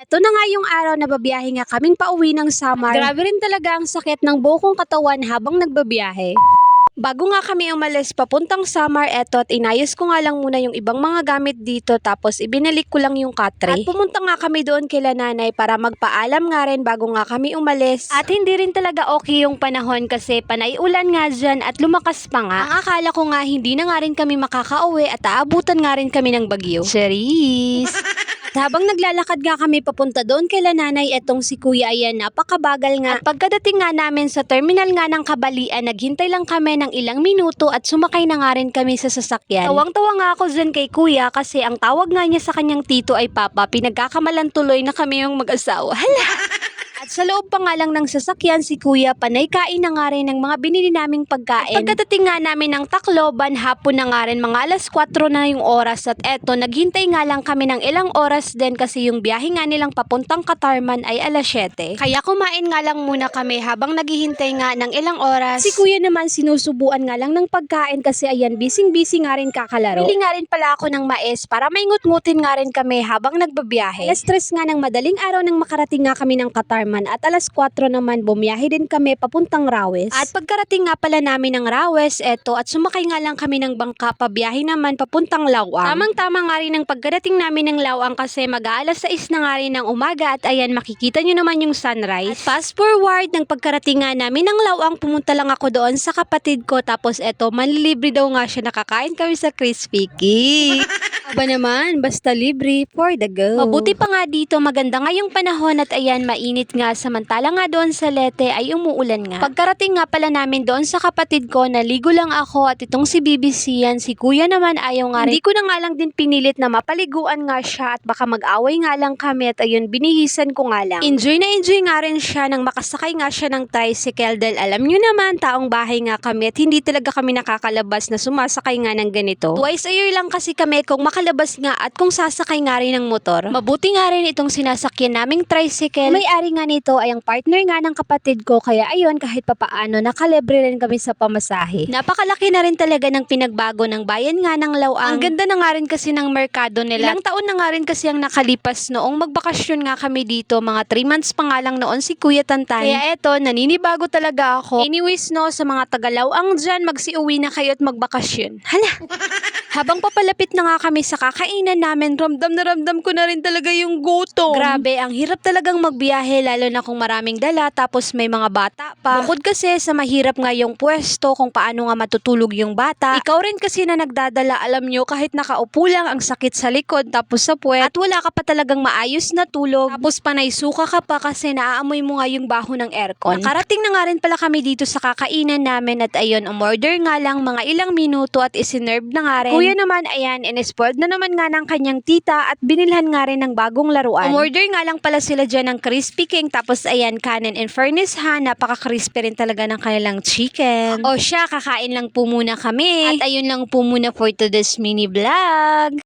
Ito na nga yung araw na babiyahe nga kaming pauwi ng Samar. Grabe rin talaga ang sakit ng buo kong katawan habang nagbabiyahe. Bago nga kami umalis papuntang Samar, eto at inayos ko nga lang muna yung ibang mga gamit dito tapos ibinalik ko lang yung katre. At pumunta nga kami doon kila nanay para magpaalam nga rin bago nga kami umalis. At hindi rin talaga okay yung panahon kasi panay ulan nga dyan at lumakas pa nga. Ang akala ko nga hindi na nga rin kami makakauwi at aabutan nga rin kami ng bagyo. Cherise! At habang naglalakad nga kami papunta doon kay nanay, etong si kuya ayan napakabagal nga. At pagkadating nga namin sa terminal nga ng Kabalian, naghintay lang kami ng ilang minuto at sumakay na nga rin kami sa sasakyan. Tawang-tawa nga ako dyan kay kuya kasi ang tawag nga niya sa kanyang tito ay papa. Pinagkakamalan tuloy na kami yung mag-asawa. Hala! At sa loob pa nga lang ng sasakyan, si kuya panay kain na nga rin ng mga binili naming pagkain. At pagkadating nga namin ng Tacloban, hapon na nga rin, mga alas 4 na yung oras. At eto, naghintay nga lang kami ng ilang oras din kasi yung biyahe nga nilang papuntang Katarman ay alas 7. Kaya kumain nga lang muna kami habang naghihintay nga ng ilang oras. Si kuya naman sinusubuan nga lang ng pagkain kasi ayan, busy nga rin kakalaro. Bili nga rin pala ako ng mais para may ngut-ngutin nga rin kami habang nagbabiyahe. Alas 3 nga ng madaling araw nang makarating nga kami ng Katarman. At alas 4 naman bumiyahe din kami papuntang Rawes. At pagkarating nga pala namin ng Rawes, eto at sumakay nga lang kami ng bangka, pabiyahe naman papuntang Lawang. Tamang-tama nga rin ang pagkarating namin ng Lawang kasi mag-aalas 6 na nga rin ng umaga at ayan makikita nyo naman yung sunrise. At fast forward ng pagkarating nga namin ng Lawang, pumunta lang ako doon sa kapatid ko tapos eto manlilibre daw nga siya, nakakain kami sa Crispy Cake. Aba naman, basta libre for the go. Mabuti pa nga dito, maganda nga yung panahon at ayan mainit nga, samantala nga doon sa Leyte ay umuulan nga. Pagkarating nga pala namin doon sa kapatid ko, naligo lang ako at itong si BBC yan, si kuya naman ayaw nga rin. Hindi ko na nga lang din pinilit na mapaliguan nga siya at baka mag-away nga lang kami at ayun binihisan ko nga lang. Enjoy na enjoy nga rin siya nang makasakay nga siya ng tricycle dahil alam nyo naman taong bahay nga kami at hindi talaga kami nakakalabas na sumasakay nga ng ganito. Twice a year lang kasi kami kung makalabas nga at kung sasakay nga rin ng motor. Mabuti nga rin itong sinasakyan naming tricycle. May-ari nga nito ay ang partner nga ng kapatid ko kaya ayun kahit papaano nakalibre rin kami sa pamasahe. Napakalaki na rin talaga ng pinagbago ng bayan nga ng Lawang. Ang ganda na nga rin kasi ng merkado nila. Ilang taon na nga rin kasi ang nakalipas noong magbakasyon nga kami dito. Mga 3 months pa nga lang noon si Kuya Tantan. Kaya eto, naninibago talaga ako. Anyways no, sa mga taga-Lawang dyan, magsiuwi na kayo at magbakasyon. Hala! Habang papalapit na nga kami sa kakainan namin, ramdam ko na rin talaga yung gutom. Grabe, ang hirap talagang magbiyahe lalo na kung maraming dala tapos may mga bata pa. Bukod kasi sa mahirap nga yung pwesto kung paano nga matutulog yung bata, ikaw rin kasi na nagdadala, alam nyo kahit nakaupo lang ang sakit sa likod tapos sa puwet at wala ka pa talagang maayos na tulog tapos panay suka ka pa kasi naaamoy mo nga yung baho ng aircon. Nakarating na nga rin pala kami dito sa kakainan namin at ayun, umorder nga lang mga ilang minuto at isinerve na nga rin. Kuya naman ayan, in-spoiled na naman nga ng kanyang tita at binilhan nga rin ng bagong laruan. Umorder nga lang pala sila dyan ng Crispy King tapos ayan, kanin. In fairness ha, napaka-crispy rin talaga ng kanilang chicken. O siya, kakain lang po muna kami. At ayun lang po muna for today's mini vlog.